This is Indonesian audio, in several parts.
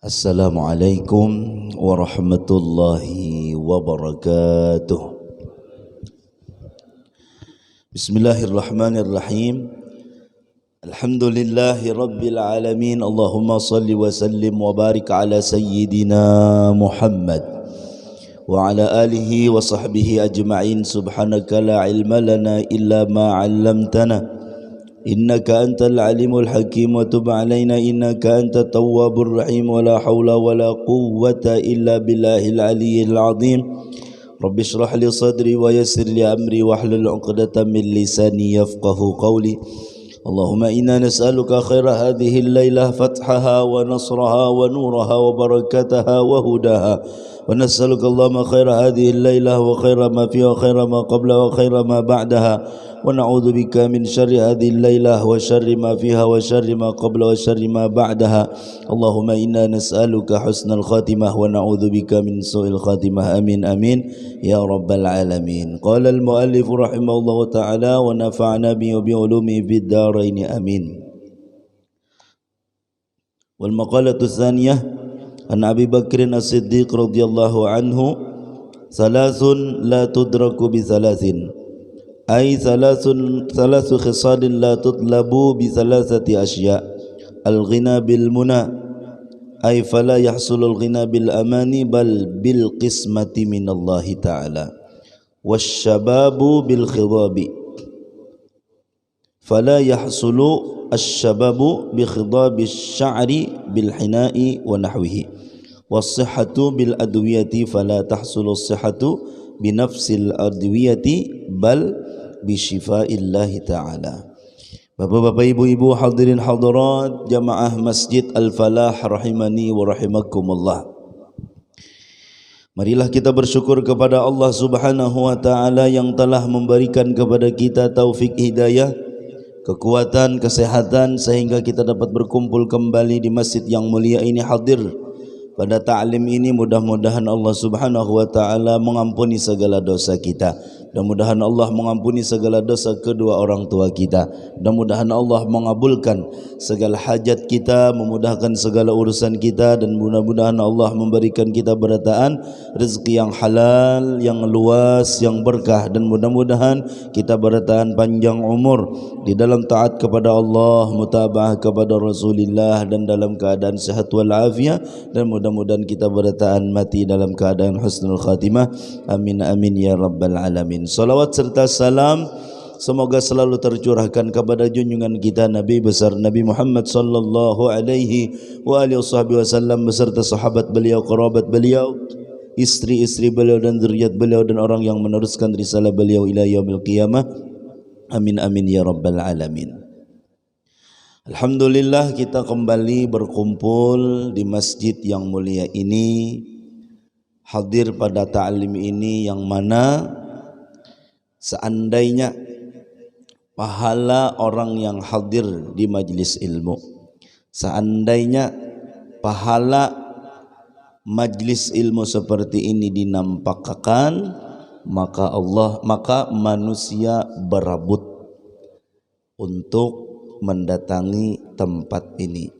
Assalamualaikum warahmatullahi wabarakatuh. Bismillahirrahmanirrahim. Alhamdulillahi rabbil alamin. Allahumma salli wa sallim wa barik ala sayyidina Muhammad wa ala alihi wa sahbihi ajma'in. Subhanaka la ilma lana illa ma 'allamtana innaka antal alimul hakim wa tub alaina innaka antat tawwabur rahim wa la haula wa la quwwata illa billahil aliyyil azim. Rabbi shrah li sadri wa yassir li amri wahlul 'uqdatam min lisani yafqahu qawli. Allahumma inna nas'aluka khaira hadhihi al-lailah fathaha wa nasraha wa nuraha wa barakataha wa hudaha wa nas'aluka Allahumma khaira hadhihi al-lailah wa khaira ma fiha wa khaira ma qabla wa khaira ma ba'daha wa na'udzu bika min syarri hadhihi al-lailah wa syarri ma fiha wa syarri ma qabla wa syarri ma ba'daha. Allahumma inna nas'aluka husnal khatimah wa na'udzu bika min su'il khatimah. Amin amin ya rabbal alamin. Qala al-muallif rahimahullahu ta'ala wa nafa'na bi ulumi fid darain amin. Wal maqalatu tsaniyah an Abi Bakr as-Siddiq radhiyallahu anhu salasun la tudraku bi salasin ay salasu khisalin la tutlabu bi salasati asya al-ghina bil muna ay fala yahsulul ghina bil amani bal bil qismati minallahi ta'ala wasyababu bil khidabi fala yahsulu asyababu bi khidabi sya'ri bil hina'i wa nahwihi was-sihhatu bil adwiyati fala tahsulu as-sihhatu bi nafsil adwiyati bal bi syifaillahi ta'ala. Bapak-bapak, ibu-ibu, hadirin hadirat jamaah Masjid Al-Falah rahimani wa rahimakumullah. Marilah kita bersyukur kepada Allah Subhanahu wa taala yang telah memberikan kepada kita taufik hidayah, kekuatan, kesehatan sehingga kita dapat berkumpul kembali di masjid yang mulia ini, hadir pada ta'lim ini. Mudah-mudahan Allah Subhanahu wa taala mengampuni segala dosa kita. Mudah-mudahan Allah mengampuni segala dosa kedua orang tua kita. Mudah-mudahan Allah mengabulkan segala hajat kita, memudahkan segala urusan kita, dan mudah-mudahan Allah memberikan kita berataan rezeki yang halal, yang luas, yang berkah, dan mudah-mudahan kita berataan panjang umur di dalam taat kepada Allah, mutaba'ah kepada Rasulullah, dan dalam keadaan sehat wal afiat, dan mudah-mudahan kita berataan mati dalam keadaan husnul khatimah. Amin amin ya rabbal alamin. Salawat serta salam semoga selalu tercurahkan kepada junjungan kita Nabi besar Nabi Muhammad sallallahu alaihi wa alihi wasallam beserta sahabat beliau, kerabat beliau, istri-istri beliau dan zuriat beliau, dan orang yang meneruskan risalah beliau ila yaumil qiyamah. Amin amin ya rabbal alamin. Alhamdulillah kita kembali berkumpul di masjid yang mulia ini, hadir pada ta'lim ini yang mana seandainya pahala orang yang hadir di majlis ilmu, seandainya pahala majlis ilmu seperti ini dinampakkan, maka manusia berebut untuk mendatangi tempat ini.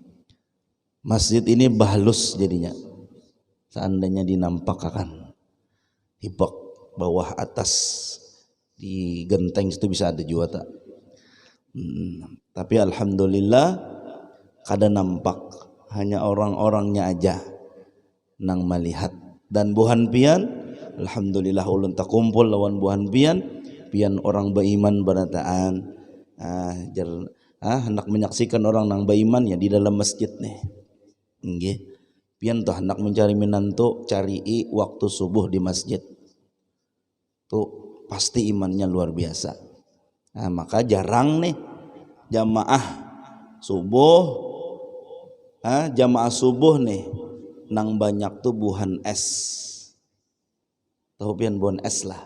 Masjid ini bahlus jadinya seandainya dinampakkan, di bawah atas, di genteng itu bisa ada juga tak. Tapi alhamdulillah kada nampak, hanya orang-orangnya aja nang melihat. Dan buhan pian, alhamdulillah ulun tak kumpul lawan buhan pian orang beriman berataan. Hendak menyaksikan orang nang beriman ya di dalam masjid nih. Nggih. Pian tuh hendak mencari minantu, cari waktu subuh di masjid. Tuh pasti imannya luar biasa. Maka jarang nih jamaah subuh nih nang banyak tuh buhan es. Tahu pian buhan es lah,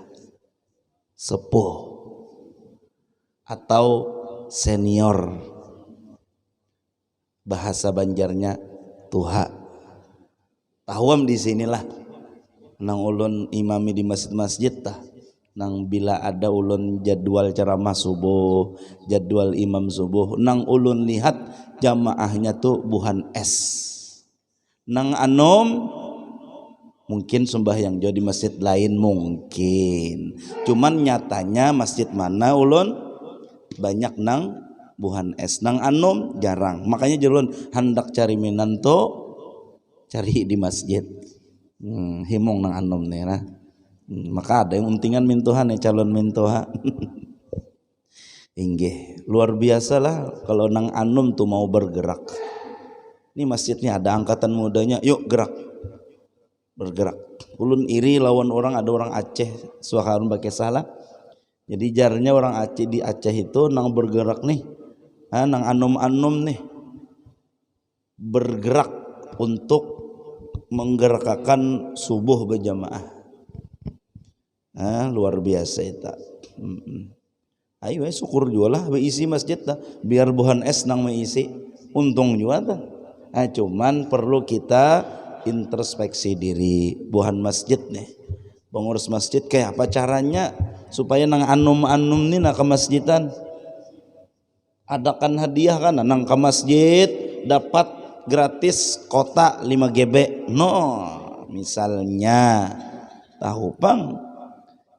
sepuh atau senior, bahasa Banjarnya tuha. Tahuam di sinilah nang ulun imami di masjid-masjid tah. Nang bila ada ulun jadwal ceramah subuh, jadwal imam subuh, nang ulun lihat jamaahnya tuh buhan es. nang anom mungkin sembahyang jauh di masjid lain mungkin, cuman nyatanya masjid mana ulun banyak nang buhan es, nang anom jarang, makanya jelun hendak cari minanto cari di masjid. Himong nang anom nih nah. Maka ada yang untingan mintuhan ya calon mintuha. Inggih luar biasa lah kalau nang anom tuh mau bergerak. Ini masjidnya ada angkatan mudanya, yuk gerak, bergerak. Ulun iri lawan orang, ada orang Aceh suaharun pakai salah. Jadi jarnya orang Aceh di Aceh itu nang bergerak nih, nang anom-anom nih bergerak untuk menggerakkan subuh berjamaah. Luar biasa itu. Ayo syukur juga lah beisi masjid dah, biar buhan es nang meisi untung juga dah. Cuman perlu kita introspeksi diri, buhan masjid nih, pengurus masjid kayak apa caranya supaya nang anum-anum nih nak ke masjidan adakan hadiah kan, nang ke masjid dapat gratis kota 5 GB misalnya tahu pang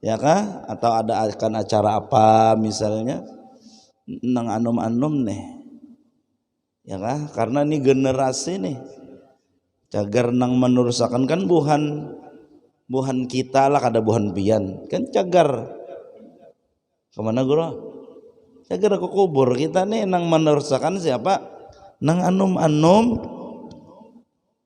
ya kah, atau ada akan acara apa misalnya nang anum-anum nih ya kah, karena ini generasi nih cagar nang menerusakan kan buhan kita lah, kada buhan pian kan cagar kemana guru, cagar ke kubur kita nih nang menerusakan siapa, nang anum-anum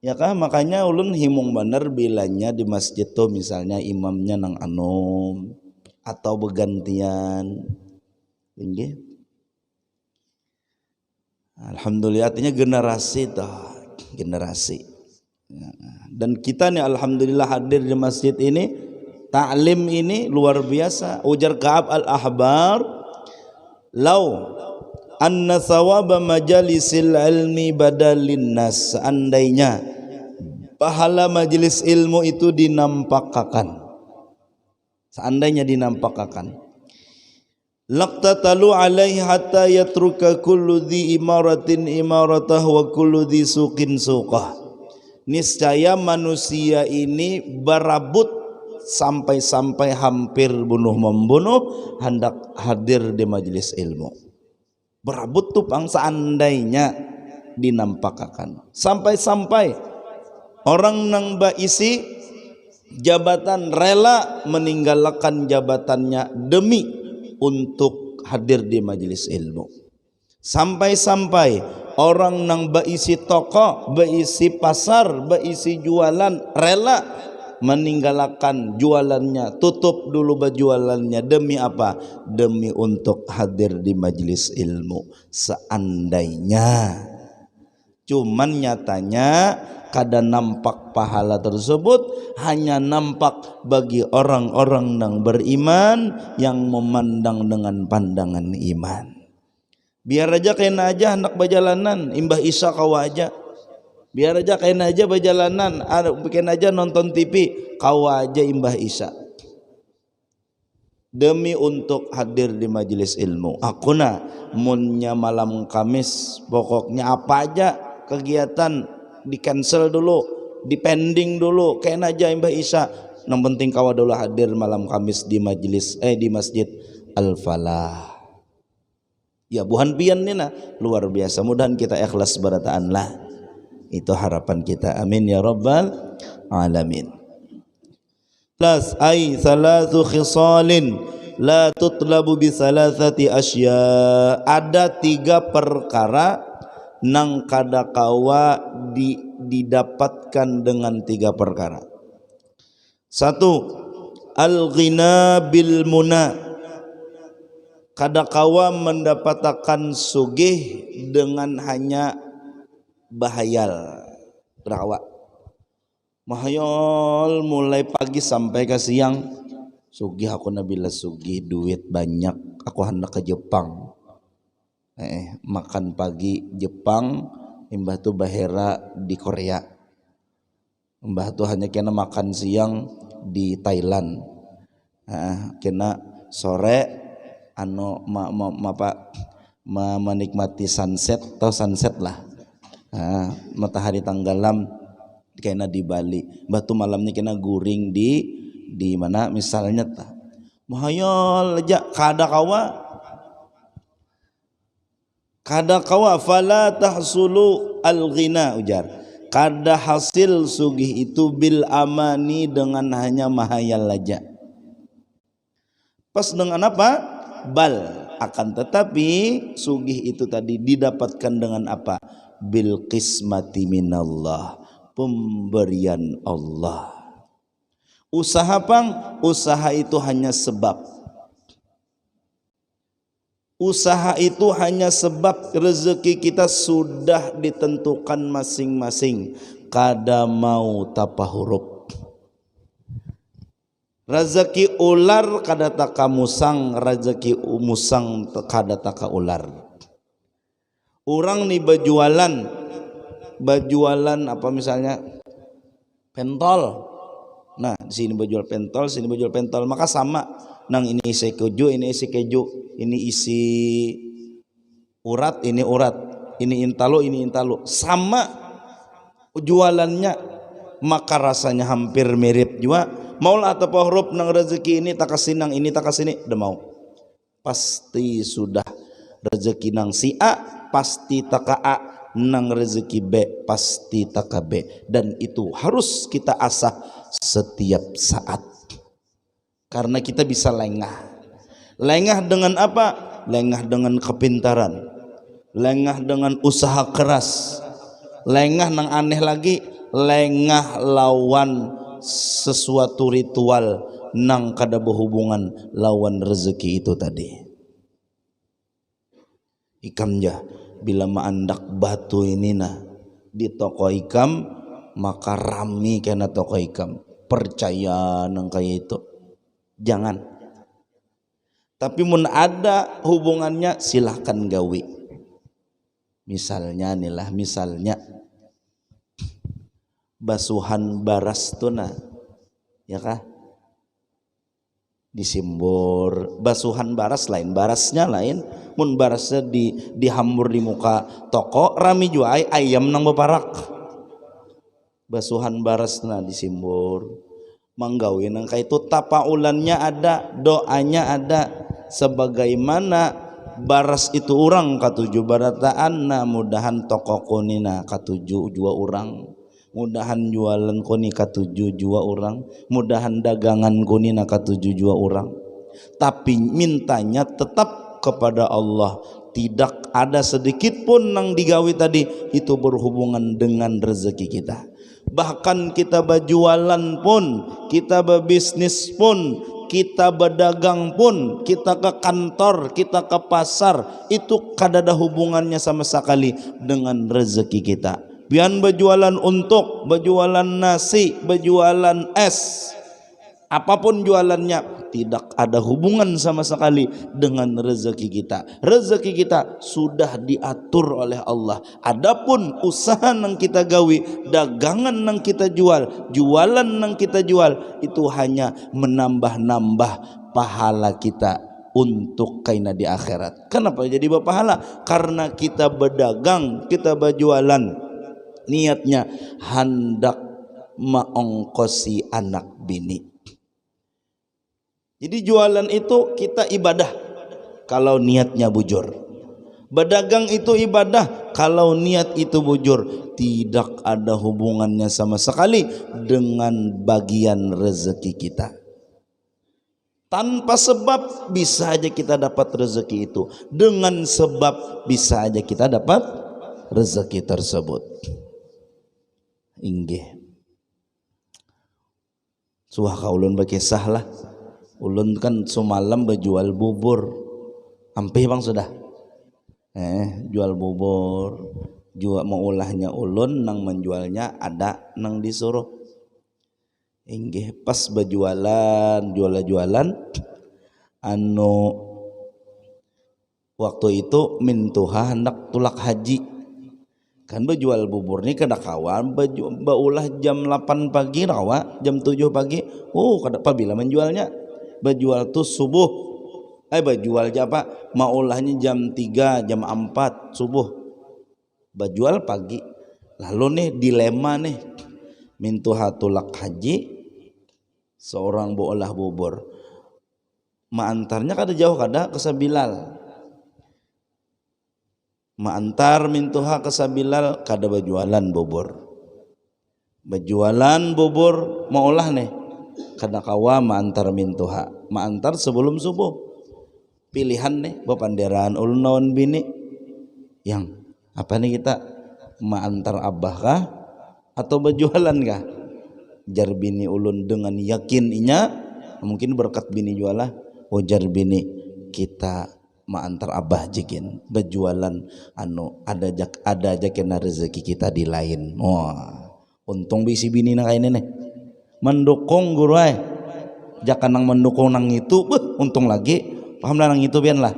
ya kah. Makanya ulun himung bener bilanya di masjid tuh misalnya imamnya nang anum atau bergantian. Inggih. Alhamdulillah artinya generasi dah, generasi. Dan kita nih alhamdulillah hadir di masjid ini, ta'lim ini luar biasa. Ujar Ka'ab al-Ahbar, "Lau anna thawaba majalisil ilmi badalin nas", seandainya pahala majelis ilmu itu dinampakkan, seandainya dinampakkan, laqtatalu alaihi hatta yatruka kullu dhi imaratin imaratah wa kullu dhi suqin suqah. Niscaya manusia ini berabut sampai-sampai hampir bunuh-membunuh hendak hadir di majelis ilmu. Berabut tuh pang seandainya dinampakkan, sampai-sampai orang nang baisi jabatan rela meninggalkan jabatannya demi untuk hadir di majelis ilmu. Sampai-sampai orang nang baisi toko, baisi pasar, baisi jualan rela meninggalkan jualannya, tutup dulu berjualannya demi apa? Demi untuk hadir di majelis ilmu. Seandainya, cuman nyatanya kada nampak pahala tersebut, hanya nampak bagi orang-orang yang beriman yang memandang dengan pandangan iman. Biar aja kena aja hendak berjalanan imbah isya kawa aja, biar aja kena aja berjalanan, kena aja nonton TV kawa aja imbah isya demi untuk hadir di majelis ilmu. Aku na munnya malam Kamis pokoknya apa aja kegiatan di cancel dulu, di pending dulu, kena aja imbah isya, yang penting kawa dulu hadir malam Kamis di majelis di Masjid Al-Falah. Ya buhan pian ni na luar biasa. Mudahan kita ikhlas berataan lah, itu harapan kita, amin ya rabbal alamin. Plus ay thalathu khisalin la tutlabu bi thalathati asya, ada 3 perkara nang kada kawa didapatkan dengan 3 perkara. 1, al-ghina bil muna, kada kawa mendapatkan sugih dengan hanya bahayal. Rawa mahayal mulai pagi sampai ke siang, sugih aku nabila sugih duit banyak, aku hendak ke Jepang, makan pagi Jepang, imbah tu bahera di Korea, imbah tu hanya kena makan siang di Thailand, kena sore menikmati sunset atau sunset lah, matahari tenggelam kena di Bali batu malamnya kena guring di mana misalnya tah mahayal aja kada kawa fala tahsulu al ghina ujar kada hasil sugih itu bil amani dengan hanya mahayal aja. Pas dengan apa? Bal, akan tetapi sugih itu tadi didapatkan dengan apa? Bil qismati minallah, pemberian Allah. Usaha pang, usaha itu hanya sebab. Usaha itu hanya sebab, rezeki kita sudah ditentukan masing-masing. Kada mau tapa huruf. Rezeki ular kada taka musang, rezeki musang kada taka ular. Orang nih bajualan apa misalnya pentol. Nah, di sini berjual pentol, sini berjual pentol, maka sama. Nang ini isi keju, ini isi keju, ini isi urat, ini urat, ini intalu, sama jualannya, maka rasanya hampir mirip juga. Maulah atau huruf nang rezeki ini tak kasih nang ini tak kasih ini, udah mau. Pasti sudah rezeki nang si A, pasti tak A, nang rezeki B, pasti tak B, dan itu harus kita asah setiap saat. Karena kita bisa lengah. Lengah dengan apa? Lengah dengan kepintaran. Lengah dengan usaha keras. Lengah nang aneh lagi, lengah lawan sesuatu ritual nang kada berhubungan lawan rezeki itu tadi. Ikamnya bila maandak batu ini nah di toko ikam, maka rami kena toko ikam. Percaya nang kayak itu. Jangan. Tapi mun ada hubungannya silahkan gawi. Misalnya inilah, misalnya basuhan baras tuna, ya kah? Disimbur, basuhan baras lain, barasnya lain. Mun barasnya dihambur di muka toko, rami juai ayam nang beparak. Basuhan barasna disimbur. Manggawi nang itu tapaulannya ada, doanya ada, sebagaimana baras itu orang katuju barataan na mudahan toko konina katuju jua orang, mudahan jualan koni katuju jua orang, mudahan dagangan konina katuju jua orang. Tapi mintanya tetap kepada Allah, tidak ada sedikit pun nang digawi tadi itu berhubungan dengan rezeki kita. Bahkan kita berjualan pun, kita berbisnis pun, kita berdagang pun, kita ke kantor, kita ke pasar, itu kada ada hubungannya sama sekali dengan rezeki kita. Biar berjualan untuk, berjualan nasi, berjualan es, apapun jualannya, tidak ada hubungan sama sekali dengan rezeki kita. Rezeki kita sudah diatur oleh Allah. Adapun usaha nang kita gawi, dagangan nang kita jual, jualan nang kita jual, itu hanya menambah-nambah pahala kita untuk kaina di akhirat. Kenapa jadi berpahala? Karena kita berdagang, kita berjualan, niatnya hendak maongkosi anak bini. Jadi jualan itu kita ibadah kalau niatnya bujur. Berdagang itu ibadah kalau niat itu bujur. Tidak ada hubungannya sama sekali dengan bagian rezeki kita. Tanpa sebab bisa aja kita dapat rezeki itu. Dengan sebab bisa aja kita dapat rezeki tersebut. Inggih. Suah kaulun bakisah lah. Ulun kan semalam berjual bubur, ampih bang sudah, jual bubur, jual mau ulahnya ulun, nang menjualnya ada nang disuruh. Inggih pas berjualan, jualan, waktu itu mintuha hendak tulak haji, kan berjual bubur ni kada kawan, baulah jam 8 pagi rawa, jam 7 pagi, kada apa bila menjualnya. Berjual tuh subuh, berjual apa? Maulahnya jam 3, jam 4 subuh. Berjual pagi. Lalu nih dilema nih, mintuha tulak haji seorang bolah bubur maantarnya kada jauh kada ke Sabilal maantar mintuha ke Sabilal kada berjualan bubur maulah nih kada kawa maantar mintuha maantar sebelum subuh pilihan nih bepanderaan ulun naon bini yang apa nih kita maantar abah kah atau berjualan kah jar bini ulun dengan yakin inya mungkin berkat bini jualah jar bini kita maantar abah jikin berjualan anu ada aja kena rezeki kita di lain untung bisi bini na kayak nih mendukung guru jangan nang mendukung nang itu untung lagi paham lah nang itu bian lah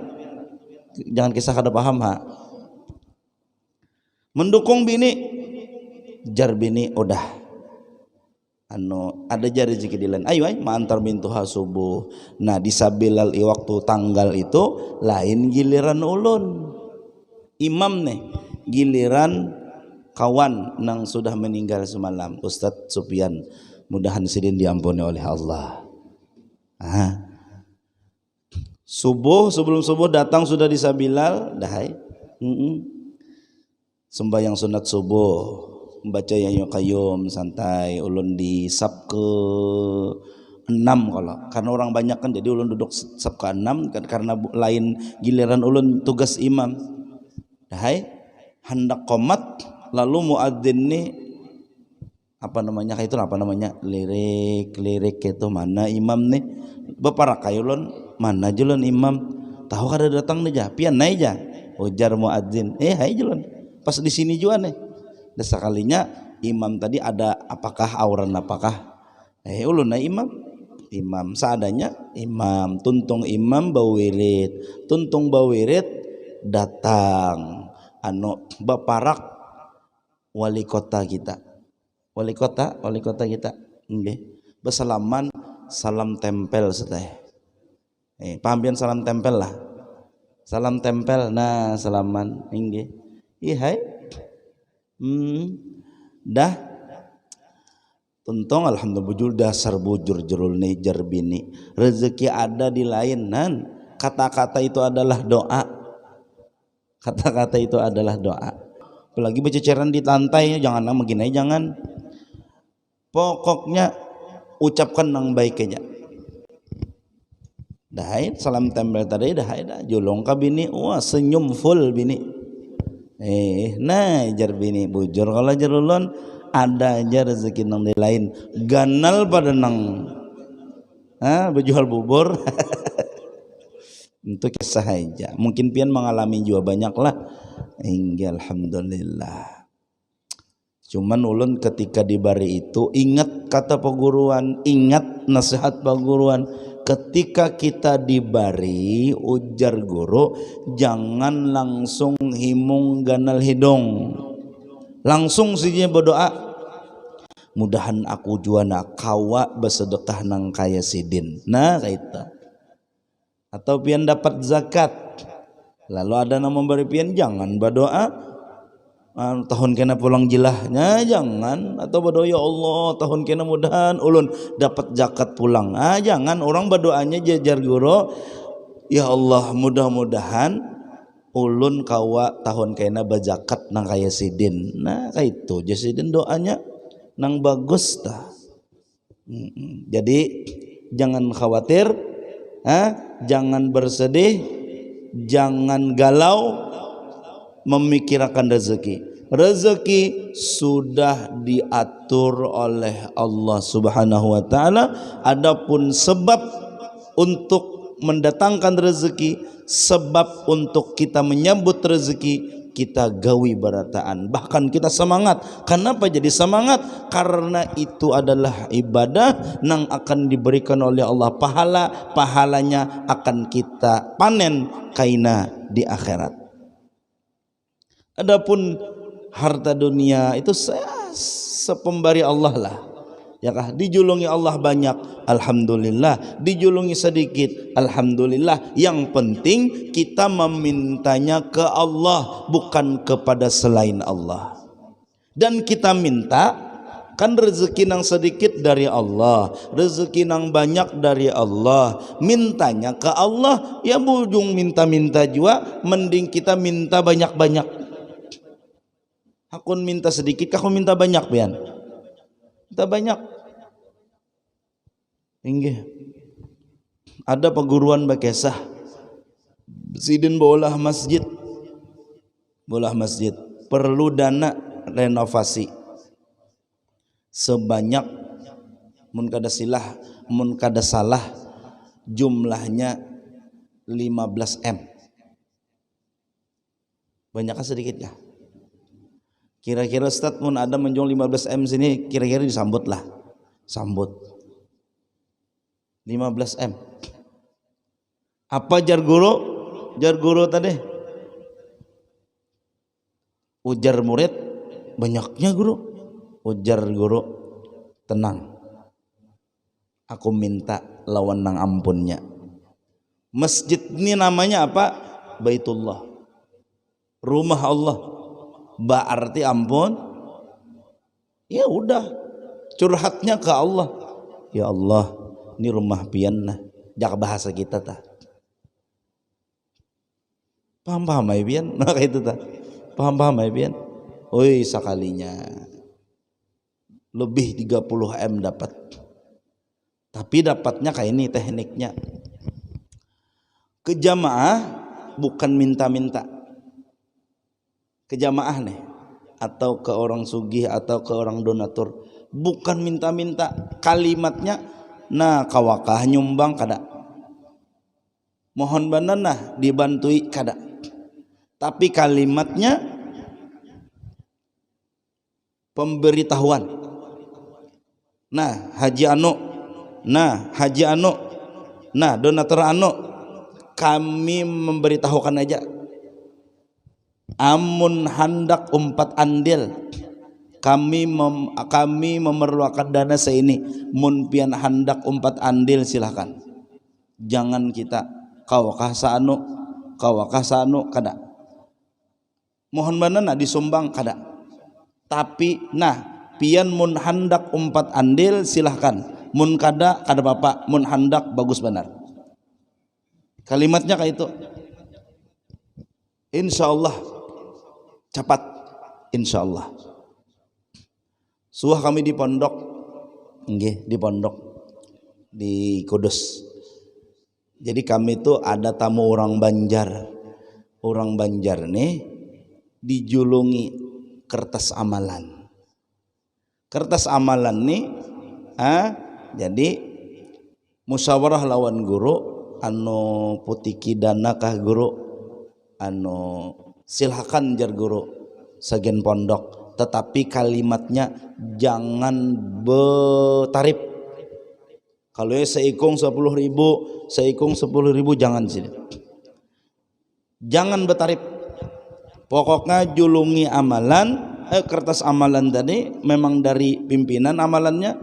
jangan kisah kada paham mendukung bini jar bini udah anu ada jar rezeki di lain ayo maantar mintuha subuh nah di Sabilal waktu tanggal itu lain giliran ulun imam nih giliran kawan nang sudah meninggal semalam Ustadz Supian mudahan sidin diampuni oleh Allah subuh sebelum subuh datang sudah di Sabilal dahai sembahyang sunat subuh membaca Yayu Qayyum santai ulun di sab ke 6 kalau karena orang banyak kan jadi ulun duduk sab ke 6 kan karena lain giliran ulun tugas imam dahai hendak qomat lalu muadzin nih apa namanya lirik itu mana imam nih beparak ulun mana julun imam tahu kada datang nih jah pian naik jah ujar muadzin hai julun pas di sini juga nih sekalinya imam tadi ada apakah auran apakah ulun na imam seadanya imam tuntung imam bawirid tuntung bawirid datang anu beparak wali kota kita nggih besalaman salam tempel seteh pambian salam tempel lah salam tempel nah salaman nggih hai dah tuntung alhamdulillah bujur dasar bujur jerul jar bini rezeki ada di lainan kata-kata itu adalah doa apalagi bececeran di lantai jangan begini jangan pokoknya ucapkan yang baik aja dah salam tempel tadi dah julung ka bini wah senyum full bini nah jar bini bujur kalau jar ulun ada aja rezeki nang di lain ganal pada nang berjual bubur untuk kisah aja mungkin pian mengalami juga banyak lah hingga alhamdulillah cuman ulun ketika dibari itu ingat kata peguruan ingat nasihat peguruan ketika kita dibari ujar guru jangan langsung himung ganal hidung langsung saja berdoa mudahan aku juana kawa bersedekah nang kaya sidin nah kaita atau pian dapat zakat lalu ada yang memberi pian jangan berdoa tahun kena pulang jilahnya jangan atau berdoa ya Allah tahun kena mudahan ulun dapat zakat pulang jangan orang berdoanya jajar guru ya Allah mudah-mudahan ulun kawa tahun kena bazakat nang kaya sidin nah kayak itu jasidin doanya nang bagus dah jadi jangan khawatir jangan bersedih jangan galau memikirkan rezeki sudah diatur oleh Allah Subhanahu wa taala adapun sebab untuk mendatangkan rezeki sebab untuk kita menyambut rezeki kita gawi barataan bahkan kita semangat kenapa jadi semangat karena itu adalah ibadah nang akan diberikan oleh Allah pahalanya akan kita panen kaina di akhirat. Adapun harta dunia itu sepembari Allah lah ya kah dijulungi Allah banyak alhamdulillah dijulungi sedikit alhamdulillah yang penting kita memintanya ke Allah bukan kepada selain Allah dan kita minta kan rezeki nang sedikit dari Allah, rezeki nang banyak dari Allah. Mintanya ke Allah, ya bujung minta-minta juga, mending kita minta banyak-banyak. Hakun minta sedikit, aku minta banyak pian. Minta banyak. Inggih. Ada perguruan bakesah. Sidin bolah masjid. Bolah masjid perlu dana renovasi sebanyak mun kada silah mun kada salah jumlahnya 15 M. Banyakkah sedikit kah? Kira-kira Ustaz mun ada menjual 15 M sini kira-kira disambut lah. Sambut 15 M. Apa jar guru? Jar guru tadi? Ujar murid, banyaknya guru. Ujar guru, tenang, aku minta lawan nang ampunnya. Masjid ini namanya apa? Baitullah, rumah Allah. Berarti ampun. Ya udah, curhatnya ke Allah. Ya Allah, ini rumah pian nah. Jak bahasa kita ta. Paham-paham ya pian? Maka itu ta. Paham-paham ya pian? Oi, sekalinya lebih 30 M dapat. Tapi dapatnya kayak ini tekniknya. Ke jamaah bukan minta-minta. Ke jamaah nih atau ke orang sugih atau ke orang donatur, bukan minta-minta. Kalimatnya nah kawakah nyumbang kada. Mohon banana dibantui kada. Tapi kalimatnya pemberitahuan. Nah, Haji Anu, nah Haji Anu, nah donatur Anu, kami memberitahukan aja. Amun hendak umpat andil, kami memerlukan dana seini. Mun pian hendak umpat andil silahkan. Jangan kita kawakah saanu, kada. Mohon banana disumbang kada. Tapi nah pian mun hendak umpat andil silahkan. Mun kada bapak. Mun hendak bagus benar. Kalimatnya kayak itu. Insyaallah cepat. Insyaallah. Suah kami di pondok. Nggih, di pondok di Kudus. Jadi kami itu ada tamu orang Banjar. Orang Banjar nih dijulungi kertas amalan. Kertas amalan nih jadi musyawarah lawan guru anu putiki dana kah guru anu silahkan jar guru segen pondok, tetapi kalimatnya jangan betarif. Kalau seikung 10.000, seikung 10.000 jangan sini. Jangan betarif. Pokoknya julungi amalan, kertas amalan tadi memang dari pimpinan amalannya.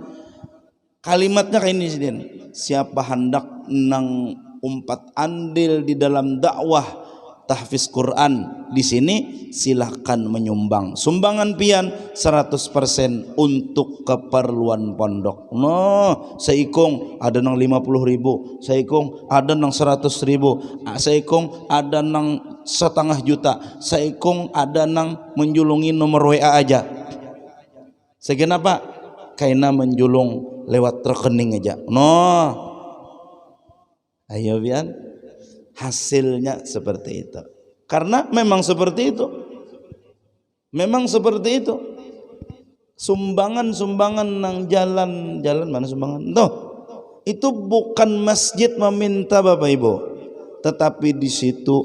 Kalimatnya kayak ini sih. Siapa hendak nang umpat andil di dalam dakwah tahfiz Quran di sini silahkan menyumbang. Sumbangan pian 100% untuk keperluan pondok. No, seikung ada nang 50.000, seikung ada nang 100.000, seikung ada nang 1,5 juta, seikung ada nang menjulungi nomor WA aja. Segenapa? Kaina menjulung lewat rekening aja. No, ayo pian. Hasilnya seperti itu. Karena memang seperti itu. Memang seperti itu. Sumbangan-sumbangan nang jalan mana sumbangan? Tuh. Itu bukan masjid meminta Bapak Ibu, tetapi di situ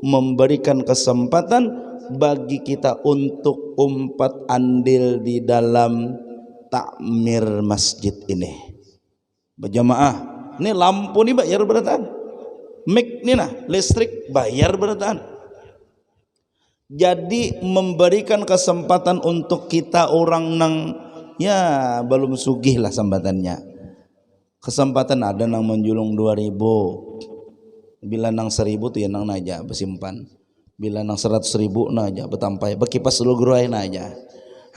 memberikan kesempatan bagi kita untuk umpat andil di dalam takmir masjid ini. Berjamaah. Ini lampu nih bayar beratan. Mik nih nah, listrik bayar beratan. Jadi memberikan kesempatan untuk kita orang nang ya belum sugih lah sambatannya. Kesempatan ada nang menjulung 2.000. Bila nang 1.000 tuh ya nang naja bersimpan. Bila nang 100.000 naja betampai. Bekipas dulu geruai naja.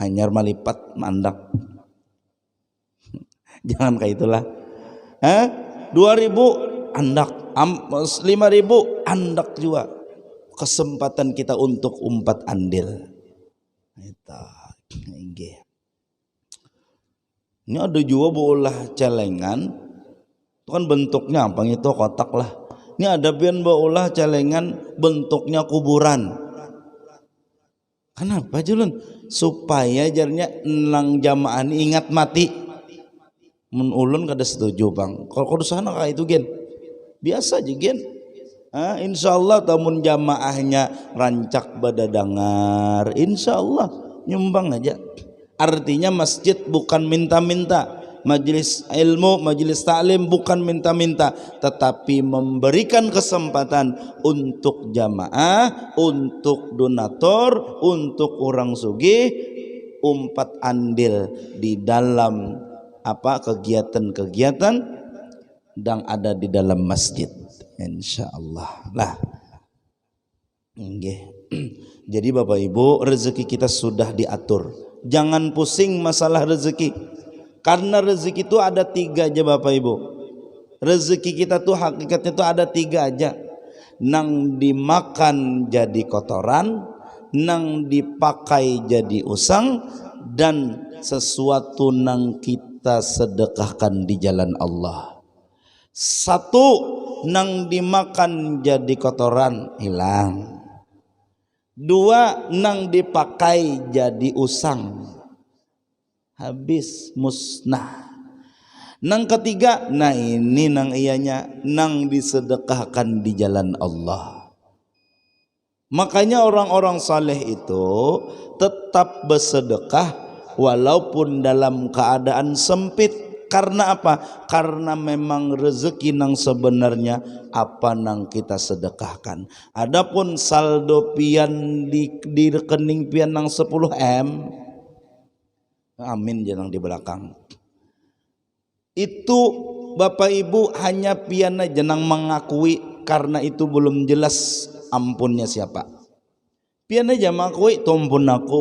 Hanyar malipat mandak. Jangan kayak itulah. 2.000 andak, 5.000 andak juga. Kesempatan kita untuk umpat andil. Ini ada juga bola celengan. Itu kan bentuknya apa itu kotak lah. Ini ada pian bola celengan bentuknya kuburan. Kenapa Julun? Supaya jarnya nang jamaah ini ingat mati. Mun ulun kada setuju bang. Kalau kudu sana kayak itu gen. Biasa aja gen. Insyaallah tamun jamaahnya rancak badadangar, insyaallah nyumbang aja. Artinya masjid bukan minta-minta, majelis ilmu, majelis taklim bukan minta-minta, tetapi memberikan kesempatan untuk jamaah, untuk donatur, untuk orang sugih umpat andil di dalam kegiatan-kegiatan yang ada di dalam masjid. Insyaallah lah. Jadi Bapak Ibu, rezeki kita sudah diatur. Jangan pusing masalah rezeki, karena rezeki itu ada 3 aja Bapak Ibu. Rezeki kita tuh hakikatnya tuh ada 3 aja. Nang dimakan jadi kotoran, nang dipakai jadi usang, dan sesuatu nang kita sedekahkan di jalan Allah. 1 nang dimakan jadi kotoran hilang. 2 nang dipakai jadi usang habis musnah. Nang ketiga, nah ini nang ianya nang disedekahkan di jalan Allah. Makanya orang-orang saleh itu tetap bersedekah walaupun dalam keadaan sempit. Karena apa? Karena memang rezeki nang sebenarnya apa nang kita sedekahkan. Adapun saldo pian di rekening pian nang 10 M, amin jangan di belakang. Itu Bapak Ibu hanya pian aja nang mengakui, karena itu belum jelas ampunnya siapa. Pian aja mengakui, tumpun aku,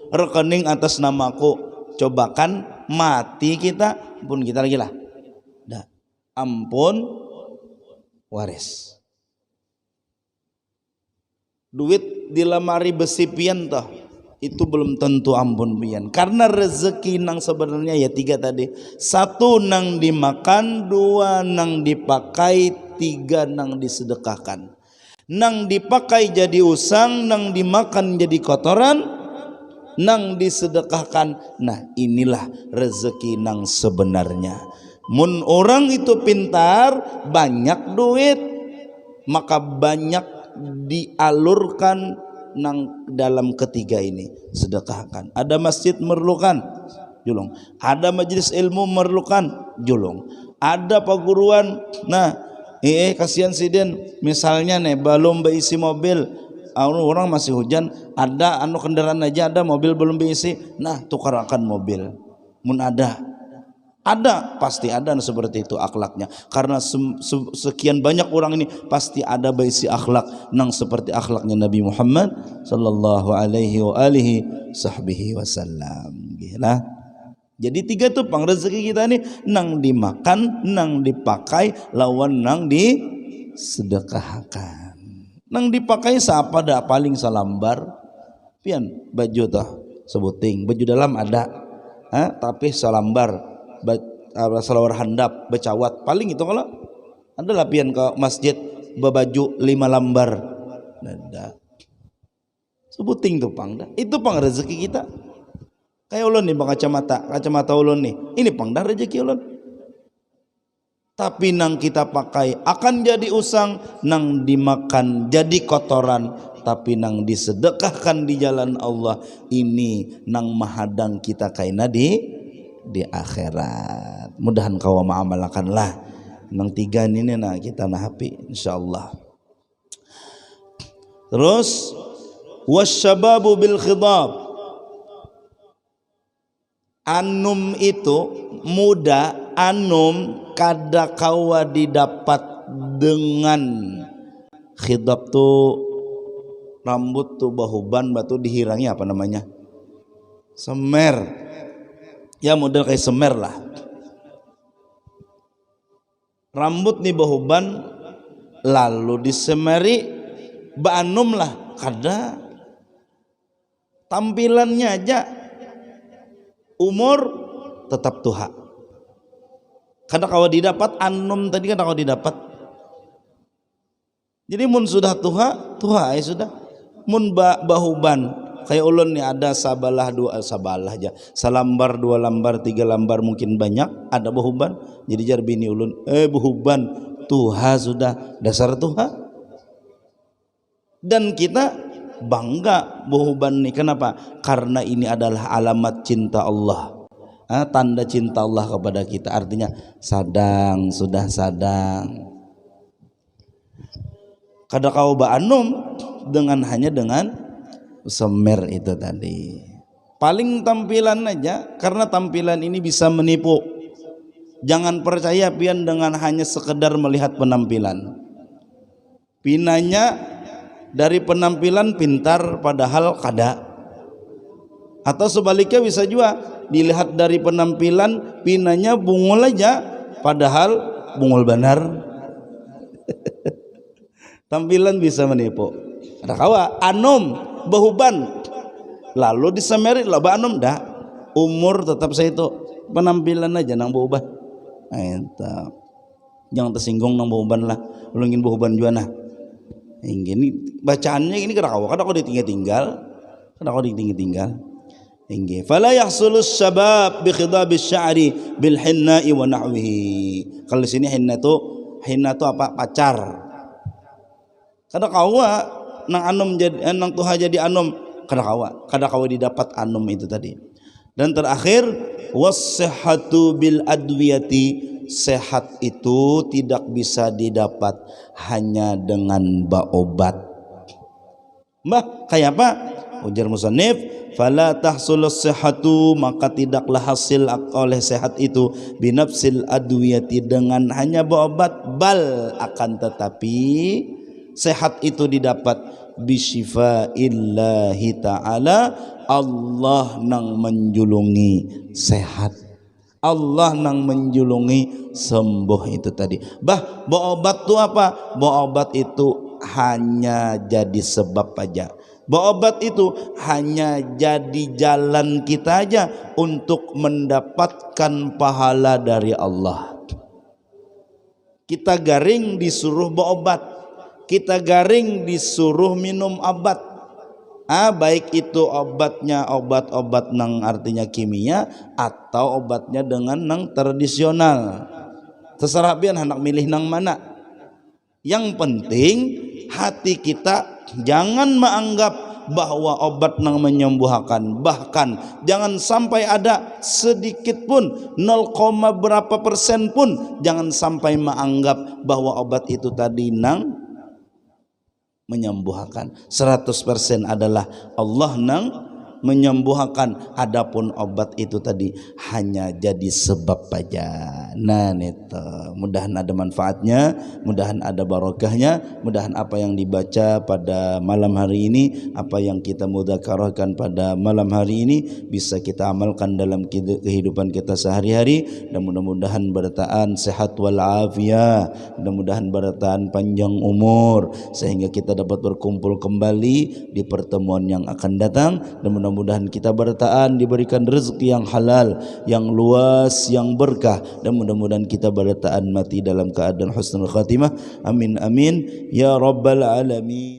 rekening atas namaku. Cobakan mati kita, ampun kita lagi lah. Dah, ampun waris. Duit di lemari besi pian toh, itu belum tentu ampun pian. Karena rezeki nang sebenarnya ya 3 tadi. 1 nang dimakan, 2 nang dipakai, 3 nang disedekahkan. Nang dipakai jadi usang, nang dimakan jadi kotoran, nang disedekahkan. Nah inilah rezeki nang sebenarnya. Mun orang itu pintar, banyak duit, maka banyak dialurkan nang dalam ketiga ini. Sedekahkan. Ada masjid memerlukan, julung. Ada majelis ilmu memerlukan, julung. Ada perguruan, nah kasihan siden, misalnya nih belum berisi mobil, orang masih hujan, ada kendaraan aja ada, mobil belum diisi, nah tukarakan mobil. Mun ada pasti ada seperti itu akhlaknya. Karena sekian banyak orang ini pasti ada berisi akhlak nang seperti akhlaknya Nabi Muhammad sallallahu alaihi wa alihi sahbihi wasallam. Gila. Jadi 3 tuh pang rezeki kita ini, nang dimakan, nang dipakai, lawan nang disedekahkan. Nang dipakai siapa dah paling salambar pian baju toh sebuting baju dalam ada, tapi salambar salawar handap becawat paling itu. Kalau adalah pian ke masjid bebaju 5 lambar ada sebuting tuh pang dah. Itu pang rezeki kita. Kayak ulun nih bang kacamata ulun nih, ini pang dah rezeki ulun. Tapi nang kita pakai akan jadi usang, nang dimakan jadi kotoran, tapi nang disedekahkan di jalan Allah ini nang mahadang kita kaina di akhirat. Mudahan kau ma'amalakanlah nang 3 ini nah kita nahapi insyaallah. Terus wasyababu bil khidab, anum itu muda, anum kada kawa didapat dengan khidab tuh rambut tuh bahuban batu dihirangi apa namanya, semer ya, model kayak semer lah. rambut nih bahuban lalu disemeri ba'anum lah kada tampilannya aja umur tetap tuha kada kawa didapat anum tadi kada kawa didapat. Jadi mun sudah tuha ya sudah. Mun bahuban kayak ulun nih ada sabalah aja salambar 2 lambar 3 lambar mungkin banyak ada bahuban jadi jar bini ulun bahuban tuha sudah dasar tuha. Dan kita bangga bahuban nih kenapa? Karena ini adalah alamat cinta Allah, tanda cinta Allah kepada kita, artinya sudah sadang. Kada kau ba'anum hanya dengan semer itu tadi. Paling tampilan aja karena tampilan ini bisa menipu. Jangan percaya pian dengan hanya sekedar melihat penampilan. Pinanya dari penampilan pintar padahal kada. Atau sebaliknya bisa juga dilihat dari penampilan pinanya bungul aja padahal bungul benar. Tampilan bisa menipu. Ada kawa anum bahuban lalu disemeri lah anum dah umur tetap saya itu penampilan aja nang berubah. Entah jangan tersinggung nang bahuban lah lu ingin bahuban juga nah ini bacaannya ini kada kau ditinggal ingin fala yahsulus syabab bi khidabis sya'ri bil hinna'i wa nahwihi. Kalau sini hinna tu apa pacar kada kawa nang anum jadi nang tuha jadi anum kada kawa didapat anum itu tadi. Dan terakhir was-sihhatu bil adwiyati, sehat itu tidak bisa didapat hanya dengan obat. Kayak apa? Ujar musannif fala tahsulus sihhatu, maka tidaklah hasil oleh sehat itu binafsil adwiyati dengan hanya obat, bal akan tetapi sehat itu didapat bisyifa'illahi ta'ala, Allah nang menjulungi sehat, Allah nang menjulungi sembuh itu tadi. Obat itu apa? Obat itu hanya jadi sebab aja. Obat itu hanya jadi jalan kita aja untuk mendapatkan pahala dari Allah. Kita garing disuruh berobat, kita garing disuruh minum obat, baik itu obatnya obat-obat nang artinya kimia atau obatnya dengan nang tradisional, terserah pian hendak milih nang mana. Yang penting hati kita jangan menganggap bahwa obat nang menyembuhkan, bahkan jangan sampai ada sedikit pun 0, berapa persen pun jangan sampai menganggap bahwa obat itu tadi nang menyembuhkan. 100% adalah Allah nang menyembuhkan, adapun obat itu tadi hanya jadi sebab aja. Nah itu mudahan ada manfaatnya, mudahan ada barokahnya, mudahan apa yang dibaca pada malam hari ini, apa yang kita mudzakarahkan pada malam hari ini bisa kita amalkan dalam kehidupan kita sehari-hari, dan mudah-mudahan bertahan sehat wal afiyah, mudah-mudahan bertahan panjang umur sehingga kita dapat berkumpul kembali di pertemuan yang akan datang, dan mudah-mudahan kita bertahan diberikan rezeki yang halal, yang luas, yang berkah, dan mudah-mudahan kita bertahan mati dalam keadaan husnul khatimah. Amin amin ya rabbal alamin.